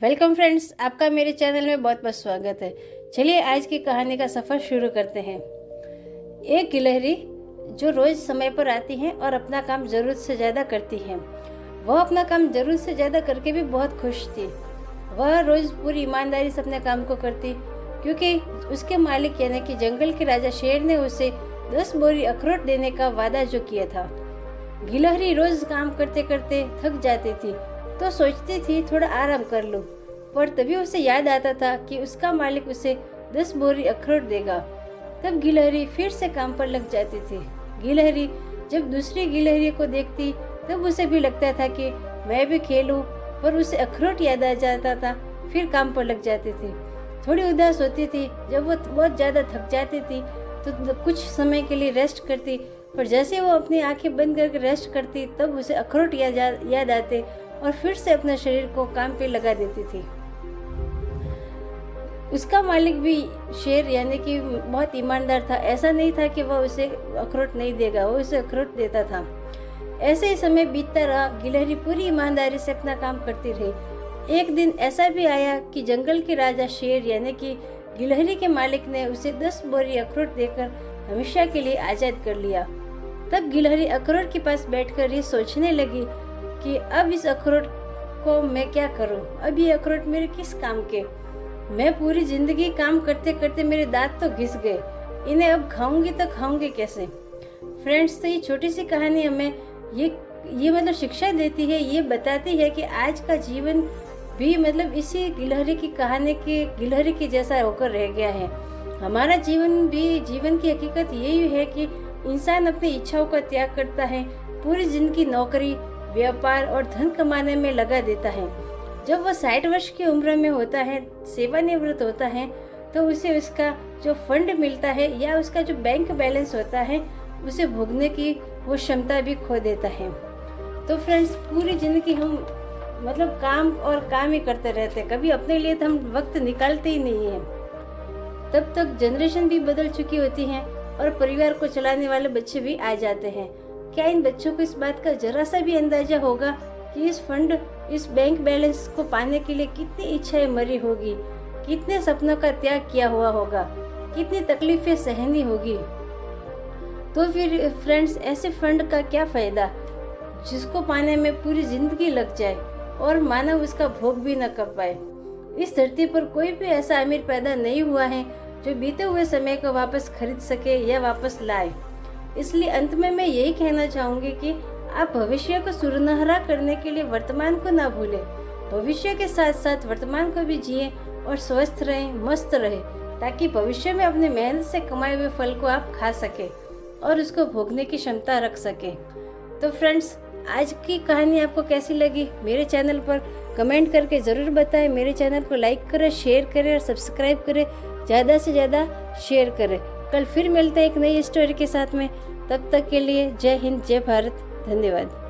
Welcome friends, आपका मेरे channel में बहुत बहुत स्वागत है। चलिए आज की कहानी का सफ़र शुरू करते हैं। एक गिलहरी जो रोज़ समय पर आती है और अपना काम ज़रूरत से ज़्यादा करती है। वह अपना काम ज़रूरत से ज़्यादा करके भी बहुत खुश थी। वह रोज़ पूरी ईमानदारी से अपने काम को करती, क्योंकि उसके मालिक यानी कि जंगल के राजा शेर ने उसे 10 बोरी अखरोट देने का वादा जो किया था। गिलहरी रोज़ काम करते करते थक जाती थी तो सोचती थी थोड़ा आराम कर लूं, पर तभी उसे याद आता था कि उसका मालिक उसे 10 बोरी अखरोट देगा। तब गिलहरी फिर से काम पर लग जाती थी। गिलहरी जब दूसरी गिलहरी को देखती तब उसे भी लगता था कि मैं भी खेलूं, पर उसे अखरोट याद आ जाता था। फिर काम पर लग जाती थी। थोड़ी उदास होती थी। जब वो बहुत ज़्यादा थक जाती थी तो कुछ समय के लिए रेस्ट करती, पर जैसे वो अपनी आंखें बंद करके रेस्ट करती तब उसे अखरोट याद आते और फिर से अपने शरीर को काम पे लगा देती थी। उसका मालिक भी शेर यानी कि बहुत ईमानदार था। ऐसा नहीं था कि वह उसे अखरोट नहीं देगा, वो उसे अखरोट देता था। ऐसे ही समय बीतता रहा। गिलहरी पूरी ईमानदारी से अपना काम करती रही। एक दिन ऐसा भी आया कि जंगल के राजा शेर यानी कि गिलहरी के मालिक ने उसे 10 बोरी अखरोट देकर हमेशा के लिए आज़ाद कर लिया। तब गिलहरी अखरोट के पास बैठकर ये सोचने लगी कि अब इस अखरोट को मैं क्या करूं? अब ये अखरोट मेरे किस काम के? मैं पूरी जिंदगी काम करते करते मेरे दांत तो घिस गए, इन्हें अब खाऊंगी तो खाऊंगी कैसे? फ्रेंड्स, तो ये छोटी सी कहानी हमें ये मतलब शिक्षा देती है। ये बताती है कि आज का जीवन भी मतलब इसी गिलहरी की कहानी के गिलहरी के जैसा होकर रह गया है। हमारा जीवन भी जीवन की हकीकत यही है कि इंसान अपनी इच्छाओं का त्याग करता है, पूरी जिंदगी नौकरी, व्यापार और धन कमाने में लगा देता है। जब वह 60 वर्ष की उम्र में होता है, सेवानिवृत्त होता है, तो उसे उसका जो फंड मिलता है या उसका जो बैंक बैलेंस होता है उसे भोगने की वो क्षमता भी खो देता है। तो फ्रेंड्स, पूरी जिंदगी हम मतलब काम और काम ही करते रहते हैं, कभी अपने लिए तो हम वक्त निकालते ही नहीं हैं। तब तक जनरेशन भी बदल चुकी होती है और परिवार को चलाने वाले बच्चे भी आ जाते हैं। क्या इन बच्चों को इस बात का जरा सा भी अंदाजा होगा कि इस बैंक बैलेंस को पाने के लिए कितनी इच्छाएं मरी होगी, कितने सपनों का त्याग किया हुआ होगा, कितनी तकलीफें सहनी होगी? तो फिर फ्रेंड्स, ऐसे फंड का क्या फायदा जिसको पाने में पूरी जिंदगी लग जाए और मानव उसका भोग भी न कर पाए। इस धरती पर कोई भी ऐसा अमीर पैदा नहीं हुआ है जो बीते हुए समय को वापस खरीद सके या वापस लाए। इसलिए अंत में मैं यही कहना चाहूंगी कि आप भविष्य को सुनहरा करने के लिए वर्तमान को ना भूलें। भविष्य के साथ साथ वर्तमान को भी जिए और स्वस्थ रहें, मस्त रहें, ताकि भविष्य में अपने मेहनत से कमाए हुए फल को आप खा सके और उसको भोगने की क्षमता रख सके। तो फ्रेंड्स, आज की कहानी आपको कैसी लगी मेरे चैनल पर कमेंट करके ज़रूर बताएं। मेरे चैनल को लाइक करें, शेयर करें और सब्सक्राइब करें, ज़्यादा से ज़्यादा शेयर करें। कल फिर मिलते हैं एक नई स्टोरी के साथ में। तब तक के लिए जय हिंद, जय भारत, धन्यवाद।